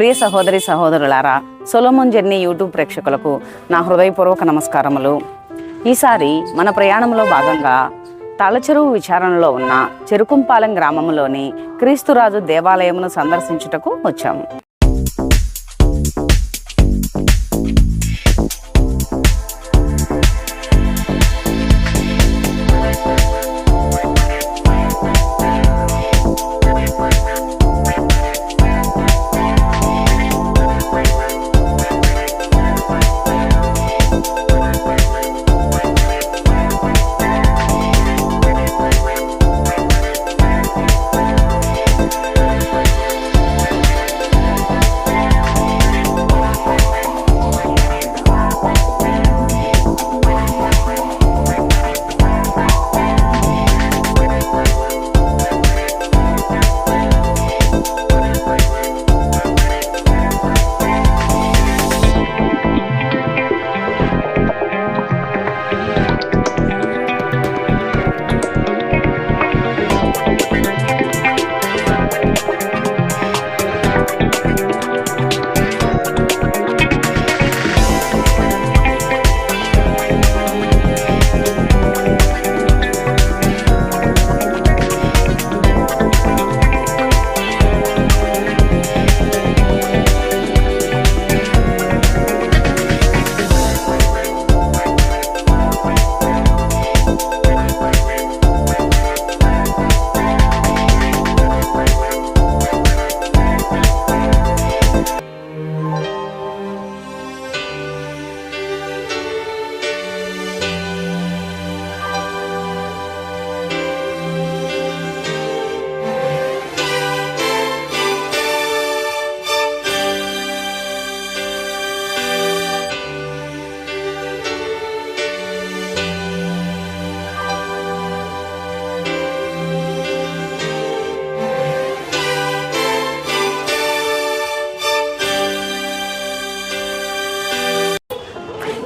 ప్రియ సహోదరి సహోదరులారా, Solomon journey YouTube ప్రేక్షకులకు నా హృదయపూర్వక నమస్కారములు. ఈసారి మన ప్రయాణంలో భాగంగా తాళచెరువు విచారణలో ఉన్న చెరుకుంపాలెం గ్రామంలోని క్రీస్తురాజు దేవాలయమును సందర్శించుటకు వచ్చాము.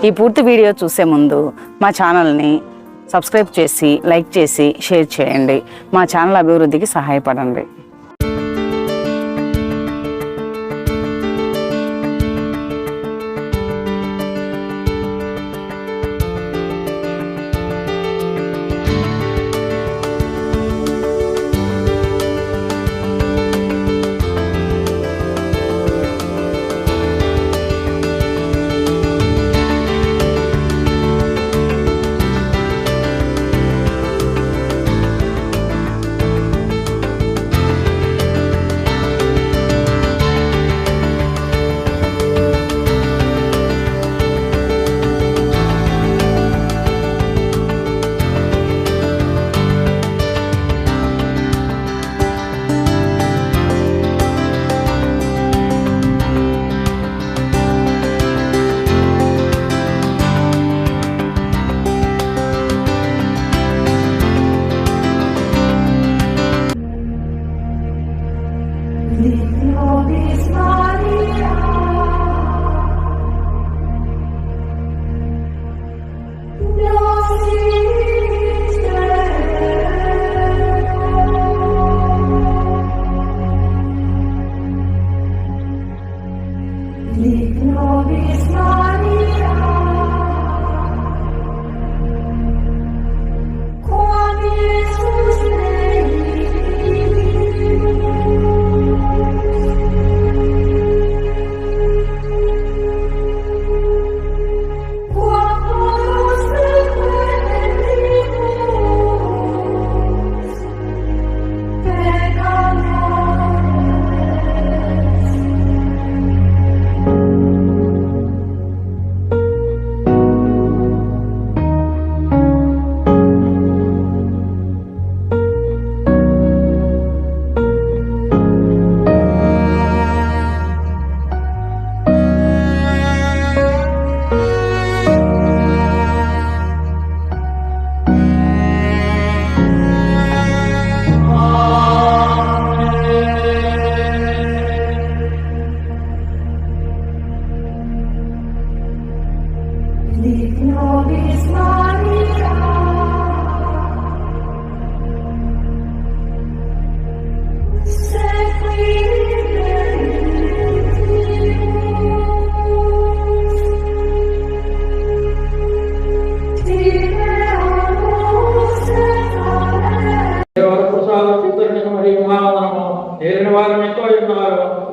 ఈ పూర్తి వీడియో చూసే ముందు మా ఛానల్ని సబ్స్క్రైబ్ చేసి, లైక్ చేసి, షేర్ చేయండి. మా ఛానల్ అభివృద్ధికి సహాయపడండి.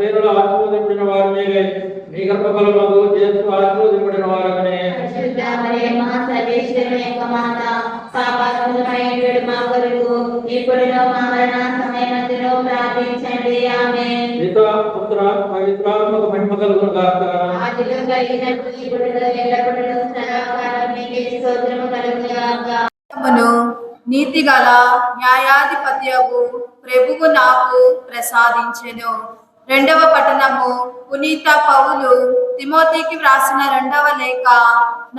స్త్రీలలో ఆశీర్వదించిన వారు మీరే, మీ గర్భఫలముకు యేసు ఆశీర్వదింపబడిన వారని. పితా పుత్ర పవిత్రాత్మకు మహిమ కలుగును గాక. నీతిగల న్యాయాధిపత్యము ప్రభువు నాకు ప్రసాదించెను. రెండవ పట్టణము. పునీత పౌలు తిమోతికి వ్రాసిన రెండవ లేఖ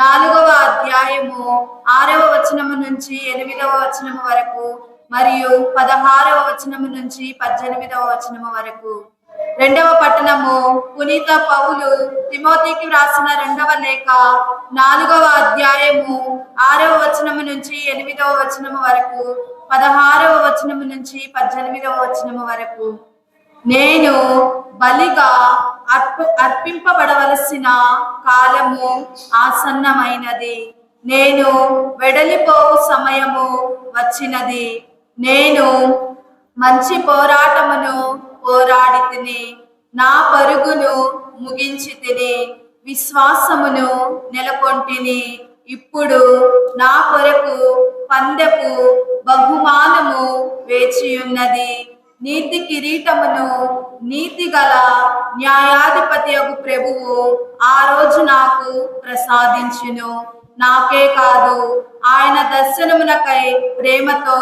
4వ అధ్యాయము 6వ వచనము నుంచి 8వ వచనము వరకు మరియు 16వ వచనము నుంచి 18వ వచనము వరకు. రెండవ పట్టణము. పునీత పౌలు తిమోతికి వ్రాసిన రెండవ లేఖ 4వ అధ్యాయము 6వ వచనము నుంచి 8వ వచనము వరకు 16వ వచనము నుంచి 18వ వచనము వరకు. నేను బలిగా అర్పింపబడవలసిన కాలము ఆసన్నమైనది. నేను వెడలిపోవు సమయము వచ్చినది. నేను మంచి పోరాటమును పోరాడి తిని, నా పరుగును ముగించి తిని, విశ్వాసమును నెలకొంటిని. ఇప్పుడు నా కొరకు పందెపు బహుమానము వేచియున్నది. నీతి కిరీటమును నీతిగల న్యాయాధిపత్యగు ప్రభువు ఆ రోజు నాకు ప్రసాదించును. నాకే కాదు, ఆయన దర్శనమునకై ప్రేమతో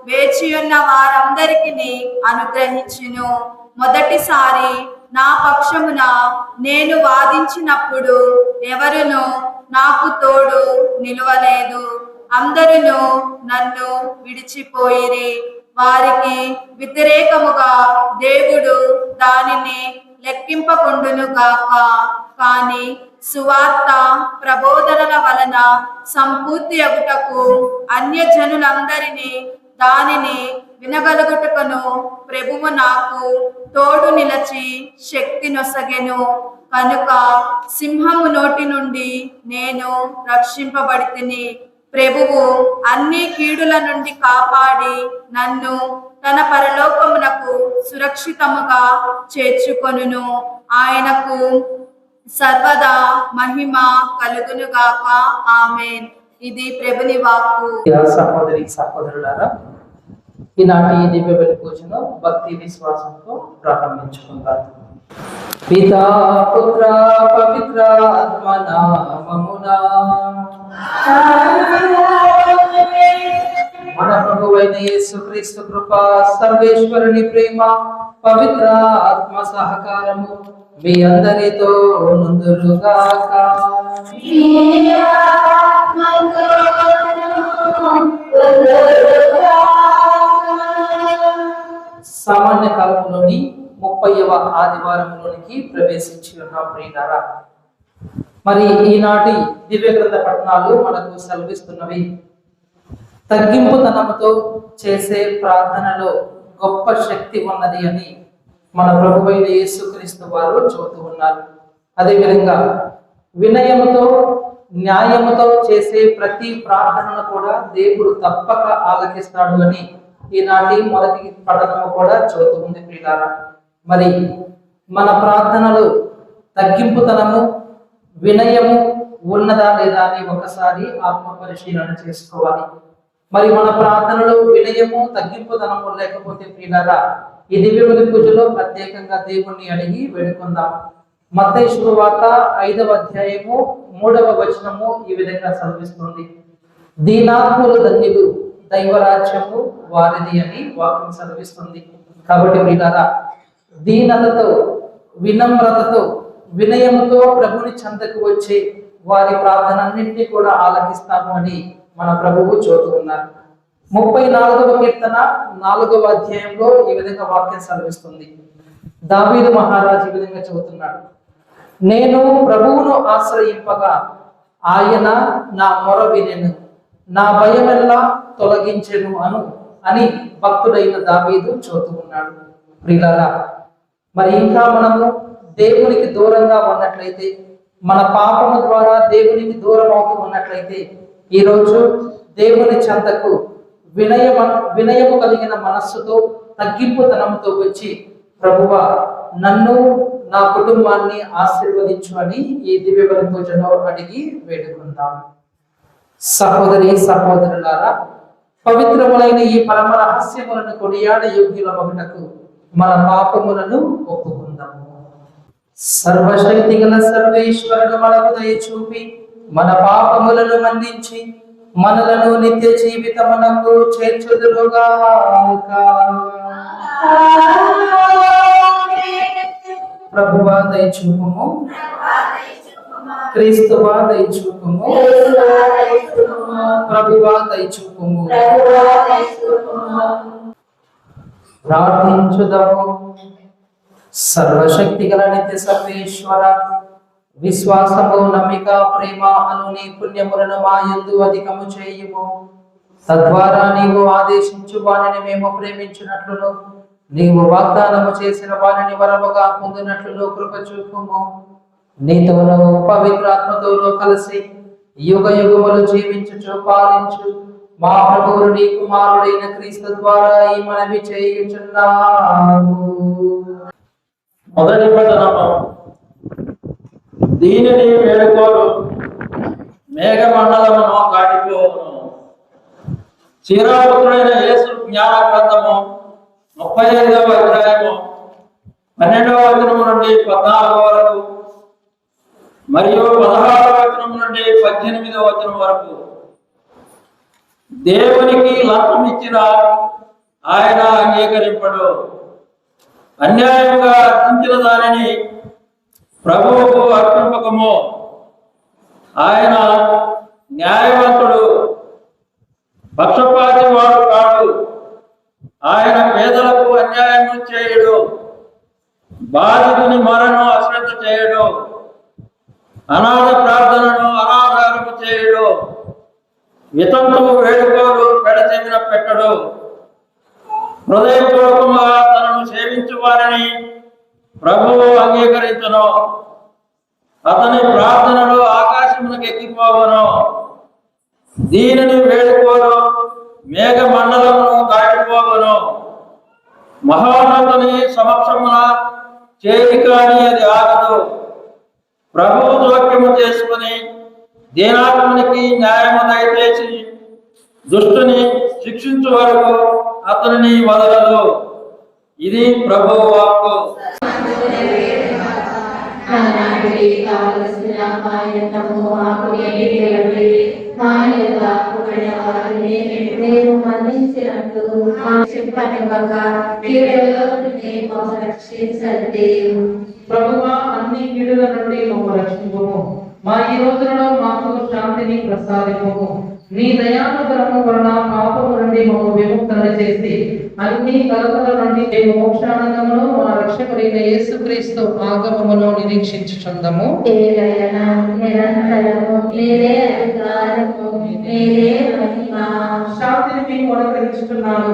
వేచియున్న వారందరికీ అనుగ్రహించును. మొదటిసారి నా పక్షమున నేను వాదించినప్పుడు ఎవరును నాకు తోడు నిలవలేదు. అందరూ నన్ను విడిచిపోయిరి. వారికి వ్యతిరేకముగా దేవుడు దానిని లెక్కింపకుండును గాక. కాని సువార్త ప్రబోధనల వలన సంపూర్తి అగుటకు అన్యజనులందరినీ దానిని వినగలుగుటకును ప్రభువు నాకు తోడు నిలచి శక్తి నొసగెను. కనుక సింహము నోటి నుండి నేను రక్షింపబడితిని. ప్రభువు అన్ని కీడుల నుండి కాపాడి నన్ను తన పరలోకమునకు సురక్షితముగా చేర్చుకొనును. ఆయనకు సర్వదా మహిమ కలుగునుగాక. ఆమేన్. ఇది ప్రభుని వాక్కు. సహోదరి సహోదరులారా, ఈనాటి దివ్య బలి పూజను భక్తి విశ్వాసంతో ప్రారంభించుకుంటారు. పితా పుత్ర పవిత్ర ఆత్మ నామమునా మన ప్రభువైన యేసుక్రీస్తు కృప, సర్వేశ్వరుని ప్రేమ, పవిత్ర ఆత్మ సహకారము మీ అందరితో నుందురుగాక. సామాన్య కాలంలోని 30వ ఆదివారంలోనికి ప్రవేశించి ఉన్న ప్రియులారా, మరి ఈనాటి దివ్య గ్రంథ పఠనాలు మనకు సెలవిస్తున్నవి. తగ్గింపుతనముతో చేసే ప్రార్థనలో గొప్ప శక్తి ఉన్నది అని మన ప్రభువైన యేసుక్రీస్తు వారు చెబుతూ ఉన్నారు. అదేవిధంగా వినయముతో న్యాయముతో చేసే ప్రతి ప్రార్థనను కూడా దేవుడు తప్పక ఆలకిస్తాడు అని ఈనాటి మొదటి పఠనము కూడా చెబుతూ ఉంది ప్రియులారా. మరి మన ప్రార్థనలు తగ్గింపుతనము వినయము ఉన్నదా లేదా అని ఒకసారి ఆత్మ పరిశీలన చేసుకోవాలి. మరి మన ప్రార్థనలో వినయము తగ్గింపుతనము లేకపోతే ప్రియులారా, ఈ దివ్య బలి పూజలో ప్రత్యేకంగా దేవుణ్ణి అడిగి వేడుకుందాం. మత్తయి శుభవార్త 5వ అధ్యాయము 3వ వచనము ఈ విధంగా సెలవిస్తుంది. దీనాత్ములు ధన్యులు, దైవరాజ్యము వారిది అని వాక్యం సెలవిస్తుంది. కాబట్టి ప్రియులారా, దీనతతో వినమ్రతతో వినయముతో ప్రభుని చెంతకు వచ్చి వారి ప్రార్థనన్నింటినీ కూడా ఆలకిస్తాము అని మన ప్రభువు చెబుతూ ఉన్నారు. 34వ కీర్తన 4వ అధ్యాయంలో ఈ విధంగా వాక్యం సెలవిస్తుంది. దావీదు మహారాజు ఈ విధంగా చెబుతున్నాడు, నేను ప్రభువును ఆశ్రయింపగా ఆయన నా మొర వినెను, నా భయమెల్లా తొలగించెను అని భక్తుడైన దావీదు చెబుతూ ఉన్నాడు. ప్రియులారా, మరి ఇంకా మనము దేవునికి దూరంగా ఉన్నట్లయితే, మన పాపము ద్వారా దేవునికి దూరం అవుతూ ఉన్నట్లయితే, ఈరోజు దేవుని చెంతకు వినయము కలిగిన మనస్సుతో తగ్గింపుతనంతో వచ్చి ప్రభువా నన్ను నా కుటుంబాన్ని ఆశీర్వదించు అని ఈ దివ్య బలి పూజలో అడిగి వేడుకుందాం. సహోదరి సహోదరులారా, పవిత్రములైన ఈ పరమ రహస్యములను కొనియాడ యోగ్యులమగుటకు మన పాపములను ఒప్పుకుందాము. సర్వశక్తి గల సర్వేశ్వరుడు మనకు దయ చూపి మన పాపములను మన్నించి మనలను నిత్య జీవితమునకు చేర్చుదురుగాక. ప్రభువా దయ చూపుము, క్రీస్తువా దయ చూపుము, ప్రభువా దయ చూపుము. ప్రార్థించుదాము. సర్వశక్తి గల నిత్య సర్వేశ్వర, విశ్వాసము, నమ్మిక, ప్రేమ అను నీ పుణ్యములను మా యందు అధికము చేయుము. తద్వారా నీవు ఆదేశించు వారిని మేము ప్రేమించినట్లును, నీవు వాగ్దానము చేసిన వారిని వరముగా పొందినట్లు కృప చూపుము. నీతోనూ పవిత్రాత్మతోనూ కలిసి యుగ యుగములు జీవించుచు పాలించు మా ప్రభువు నీ కుమారుడైన క్రీస్తు ద్వారా ఈ మనవి చేయుచున్నాము. మొదటి పఠనము. దీనిని వేడుకోలు మేఘమండలమును దాటిపోవును. చీరాపుత్రుడైన యేసు జ్ఞాన గ్రంథము 35వ అధ్యాయము 12వ వచనం నుండి 14వ వరకు మరియు 16వ వచనం నుండి 18వ వచనం వరకు. దేవునికి లంచం ఇచ్చిన ఆయన అంగీకరింపడు. అన్యాయంగా అర్పించిన దానిని ప్రభువుకు అర్పింపకము. ఆయన న్యాయవంతుడు, పక్షపాతి వాడు కాడు. ఆయన పేదలకు అన్యాయం చేయడు, బాధితుని మొరను అశ్రద్ధ చేయడు, అనాథ ప్రార్థనను అనాధారము చేయడు, వితంతువు వేడుకోలు పెడచెవిన పెట్టడు. హృదయపూర్వకముగా తనను సేవించు వారిని ప్రభువు అంగీకరించును. అతని ప్రార్థనలు ఆకాశమునకు ఎక్కిపోవను. దీనిని వేడుకోలు మేఘ మండలమును దాటిపోవను. మహోన్నతుని సమక్షమున చేరిక అని అది ఆగదు. ప్రభువు జోక్యము చేసుకుని దీనాత్మునికి న్యాయము దయచేసి దుష్టుని శిక్షించు వరకు అతనిని వదలదు. ఇది ప్రభువు వాక్కు. ప్రభువా, అన్ని కీడుల నుండి మమ్ము రక్షింపుము. మా ఈ రోజులలో మాకు శాంతిని ప్రసాదింపుము. నీ దయానుగ్రహము వలన పాపము నుండి మమ్ము విముక్తులను చేసి అన్ని కలతల నుండి మేము మోక్షానందమును మా రక్షకుడైన యేసుక్రీస్తు ఆగమమును నిరీక్షించుచుందము. శాంతిని మీకు అనుగ్రహించుచున్నాను,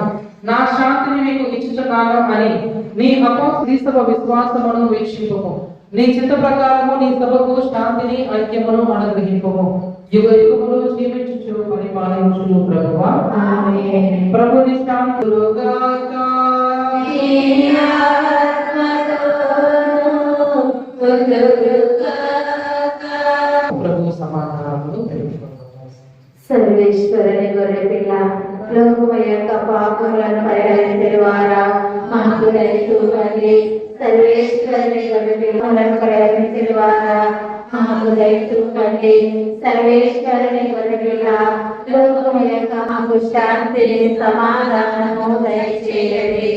నా శాంతిని మీకు ఇచ్చుచున్నాను అని నీ అపోస్తల విశ్వాసమును వీక్షింపుము. నీ చిత్త ప్రకారము నీ సభకు శాంతిని ఐక్యమును అనుగ్రహింపుము. యుగ యుగములు జీవించుచు పరిపాలించు ప్రభువా. ప్రభుని శాంతులుగాక. ప్రభు సమాధానములు సర్వేశ్వరుని గొర్రె పిల్ల, లోకము యొక్క పాపములను పరిహరించిన వారా మాకు దయ చూపండి. సర్వేశ్వరుని గొర్రె పిల్లలను పరిహరించిన వారా మాకు దయ చూపండి. సర్వేశ్వరుని గొర్రె పిల్ల, లోకము యొక్క మాకు శాంతిని సమాధానము దయచేయండి.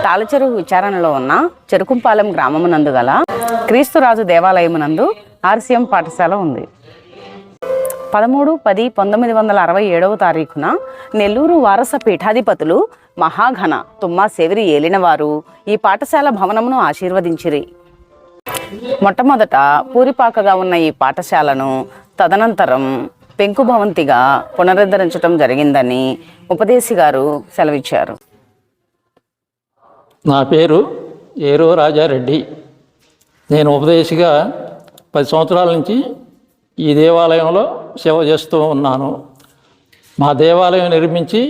తాళచెరువు విచారణలో ఉన్న చెరుకుంపాలెం గ్రామమునందు గల క్రీస్తురాజు దేవాలయమునందు ఆర్సీఎం పాఠశాల ఉంది. 13-10-1967 తారీఖున నెల్లూరు వారస పీఠాధిపతులు మహాఘన తుమ్మా సేవిరి ఏలినవారు ఈ పాఠశాల భవనమును ఆశీర్వదించిరి. మొట్టమొదట పూరిపాకగా ఉన్న ఈ పాఠశాలను తదనంతరం పెంకు భవంతిగా పునరుద్ధరించడం జరిగిందని ఉపదేశి గారు సెలవిచ్చారు. నా పేరు ఏరో రాజారెడ్డి. నేను ఉపదేశిగా 10 సంవత్సరాల నుంచి ఈ దేవాలయంలో సేవ చేస్తూ ఉన్నాను. మా దేవాలయం నిర్మించి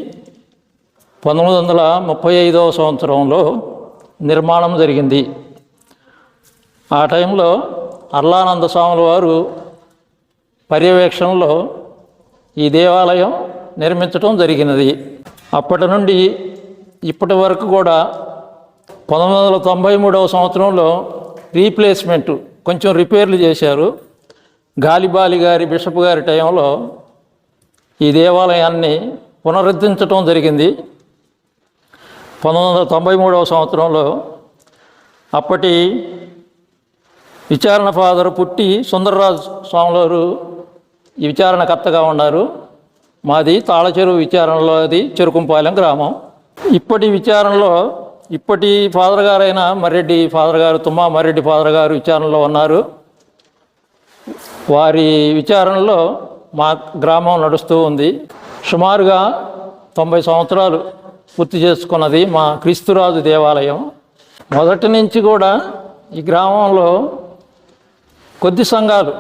1935వ సంవత్సరంలో నిర్మాణం జరిగింది. ఆ టైంలో అల్లానంద స్వాముల వారు పర్యవేక్షణలో ఈ దేవాలయం నిర్మించడం జరిగినది. అప్పటి నుండి ఇప్పటి వరకు కూడా 1993 సంవత్సరంలో రీప్లేస్మెంట్ కొంచెం రిపేర్లు చేశారు. గాలిబాలి గారి బిషప్ గారి టైంలో ఈ దేవాలయాన్ని పునరుద్ధరించడం జరిగింది 1993 సంవత్సరంలో. అప్పటి విచారణ ఫాదర్ పుట్టి సుందరరాజు స్వాములవారు ఈ విచారణకర్తగా ఉన్నారు. మాది తాళచెరువు విచారణలో అది చెరుకుంపాలెం గ్రామం. ఇప్పటి విచారణలో ఇప్పటి ఫాదర్ గారైన మర్రెడ్డి ఫాదర్ గారు, తుమ్మా మర్రెడ్డి ఫాదర్ గారు విచారణలో ఉన్నారు. వారి విచారణలో మా గ్రామం నడుస్తూ ఉంది. సుమారుగా 90 సంవత్సరాలు పూర్తి చేసుకున్నది మా క్రీస్తురాజు దేవాలయం. మొదటి నుంచి కూడా ఈ గ్రామంలో కొద్ది సంఘాలు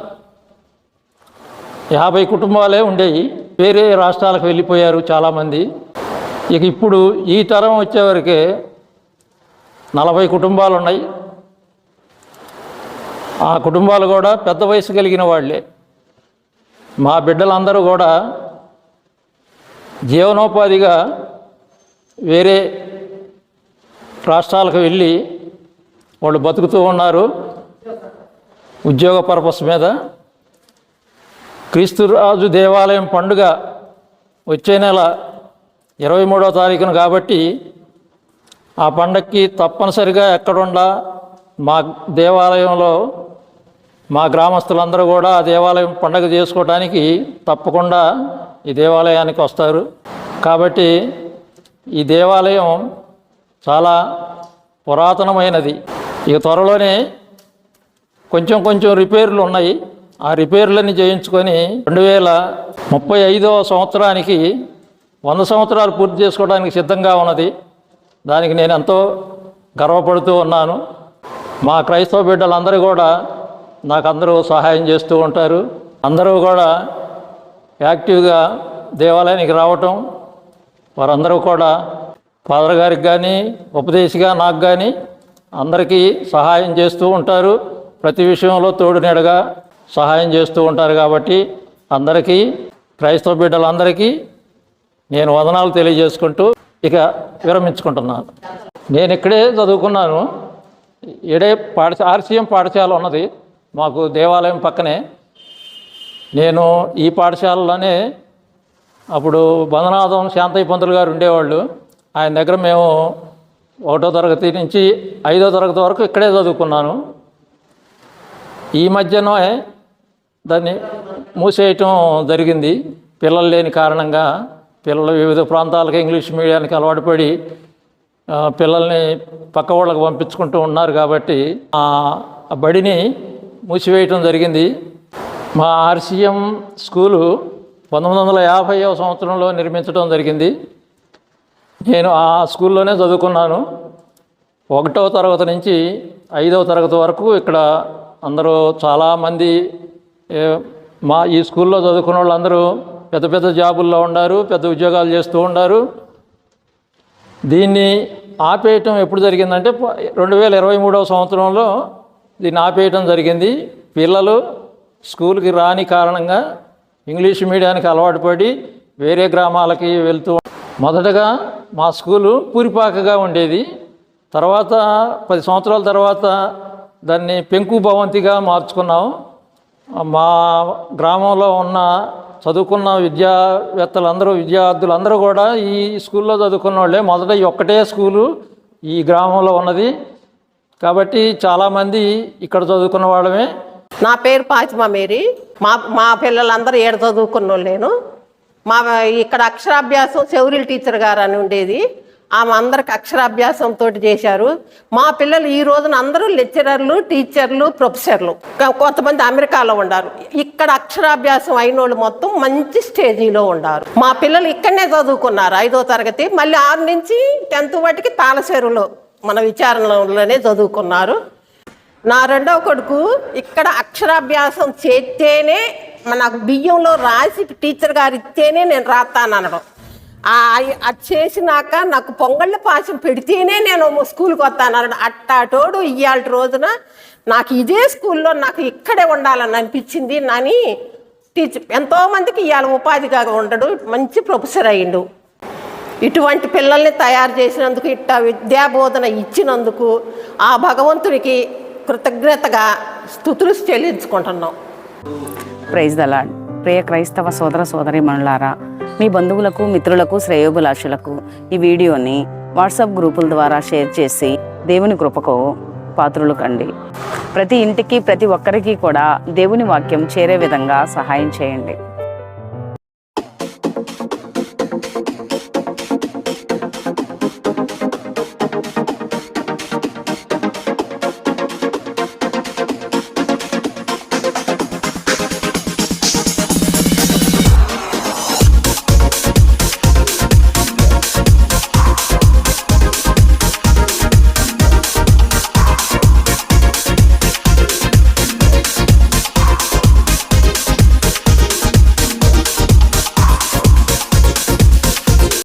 50 కుటుంబాలే ఉండేవి. వేరే రాష్ట్రాలకు వెళ్ళిపోయారు చాలామంది. ఇక ఇప్పుడు ఈ తరం వచ్చేవరకే 40 కుటుంబాలు ఉన్నాయి. ఆ కుటుంబాలు కూడా పెద్ద వయసు కలిగిన వాళ్ళే. మా బిడ్డలందరూ కూడా జీవనోపాధిగా వేరే రాష్ట్రాలకు వెళ్ళి వాళ్ళు బతుకుతూ ఉన్నారు ఉద్యోగ పర్పస్ మీద. క్రీస్తురాజు దేవాలయం పండుగ వచ్చే నెల 23వ తారీఖున కాబట్టి ఆ పండగకి తప్పనిసరిగా ఎక్కడుండా మా దేవాలయంలో మా గ్రామస్తులందరూ కూడా ఆ దేవాలయం పండగ చేసుకోవడానికి తప్పకుండా ఈ దేవాలయానికి వస్తారు. కాబట్టి ఈ దేవాలయం చాలా పురాతనమైనది. ఇక త్వరలోనే కొంచెం కొంచెం రిపేర్లు ఉన్నాయి. ఆ రిపేర్లన్నీ చేయించుకొని 2035వ సంవత్సరానికి 100 సంవత్సరాలు పూర్తి చేసుకోవడానికి సిద్ధంగా ఉన్నది. దానికి నేను ఎంతో గర్వపడుతూ ఉన్నాను. మా క్రైస్తవ బిడ్డలందరూ కూడా నాకు అందరూ సహాయం చేస్తూ ఉంటారు. అందరూ కూడా యాక్టివ్గా దేవాలయానికి రావటం, వారందరూ కూడా ఫాదర్ గారికి కానీ ఉపదేశిగా నాకు కానీ అందరికీ సహాయం చేస్తూ ఉంటారు. ప్రతి విషయంలో తోడు నీడగా సహాయం చేస్తూ ఉంటారు. కాబట్టి అందరికీ, క్రైస్తవ బిడ్డలందరికీ నేను వందనాలు తెలియజేసుకుంటూ ఇక విరమించుకుంటున్నాను. నేను ఇక్కడే చదువుకున్నాను. ఇడే ఆర్సీఎం పాఠశాల ఉన్నది మాకు దేవాలయం పక్కనే. నేను ఈ పాఠశాలలోనే అప్పుడు బంధనాథం శాంతయ్య పంతులు గారు ఉండేవాళ్ళు. ఆయన దగ్గర మేము 1వ తరగతి నుంచి 5వ తరగతి వరకు ఇక్కడే చదువుకున్నాను. ఈ మధ్యనే దాన్ని మూసేయటం జరిగింది. పిల్లలు లేని కారణంగా పిల్లలు వివిధ ప్రాంతాలకు ఇంగ్లీష్ మీడియానికి అలవాటు పడి పిల్లల్ని పక్క వాళ్ళకి పంపించుకుంటూ ఉన్నారు. కాబట్టి ఆ బడిని మూసివేయటం జరిగింది. మా ఆర్సీఎం స్కూలు 1950వ సంవత్సరంలో నిర్మించడం జరిగింది. నేను ఆ స్కూల్లోనే చదువుకున్నాను. 1వ తరగతి నుంచి 5వ తరగతి వరకు ఇక్కడ అందరూ చాలామంది మా ఈ స్కూల్లో చదువుకున్న వాళ్ళందరూ పెద్ద పెద్ద జాబుల్లో ఉన్నారు, పెద్ద ఉద్యోగాలు చేస్తూ ఉన్నారు. దీన్ని ఆపేయటం ఎప్పుడు జరిగిందంటే 2023వ సంవత్సరంలో దీన్ని ఆపేయటం జరిగింది. పిల్లలు స్కూల్కి రాని కారణంగా ఇంగ్లీష్ మీడియానికి అలవాటు పడి వేరే గ్రామాలకి వెళ్తూ, మొదటగా మా స్కూలు పూరిపాకగా ఉండేది. తర్వాత 10 సంవత్సరాల తర్వాత దాన్ని పెంకు భవంతిగా మార్చుకున్నాం. మా గ్రామంలో ఉన్న చదువుకున్న విద్యార్థులందరూ కూడా ఈ స్కూల్లో చదువుకున్న వాళ్ళే. మొదట ఈ ఒక్కటే స్కూలు ఈ గ్రామంలో ఉన్నది కాబట్టి చాలామంది ఇక్కడ చదువుకున్న వాళ్ళమే. నా పేరు ఫాతిమా మేరీ. మా పిల్లలందరూ ఏడ చదువుకున్న వాళ్ళు. నేను ఇక్కడ అక్షరాభ్యాసం చెవురిల్ టీచర్ గారు అని ఉండేది. ఆమె అందరికి అక్షరాభ్యాసంతో చేశారు. మా పిల్లలు ఈ రోజున అందరూ లెక్చరర్లు, టీచర్లు, ప్రొఫెసర్లు. కొంతమంది అమెరికాలో ఉన్నారు. ఇక్కడ అక్షరాభ్యాసం అయిన వాళ్ళు మొత్తం మంచి స్టేజీలో ఉన్నారు. మా పిల్లలు ఇక్కడనే చదువుకున్నారు 5వ తరగతి. మళ్ళీ 6 నుంచి 10th వాటికి తాళసేరులో మన విచారణలోనే చదువుకున్నారు. నా 2వ కొడుకు ఇక్కడ అక్షరాభ్యాసం చేస్తేనే నాకు బియ్యంలో రాసి టీచర్ గారు ఇస్తేనే నేను రాస్తాను అనడం. అది చేసినాక నాకు పొంగళ్ళ పాశం పెడితేనే నేను స్కూల్కి వస్తాను. అట్టాటోడు ఇవాళ రోజున నాకు ఇదే స్కూల్లో నాకు ఇక్కడే ఉండాలని అనిపించింది. నాని ఎంతోమందికి ఇవాళ ఉపాధిగా ఉండడు, మంచి ప్రొఫెసర్ అయ్యిండు. ఇటువంటి పిల్లల్ని తయారు చేసినందుకు, ఇట్టా విద్యాబోధన ఇచ్చినందుకు ఆ భగవంతునికి కృతజ్ఞతగా స్తుతులు చెల్లించుకుంటున్నాం. Praise the lord. ప్రియ క్రైస్తవ సోదర సోదరీమణులారా, మీ బంధువులకు, మిత్రులకు, శ్రేయోభిలాషులకు ఈ వీడియోని వాట్సాప్ గ్రూపుల ద్వారా షేర్ చేసి దేవుని కృపకు పాత్రులు కండి. ప్రతి ఇంటికి, ప్రతి ఒక్కరికి కూడా దేవుని వాక్యం చేరే విధంగా సహాయం చేయండి.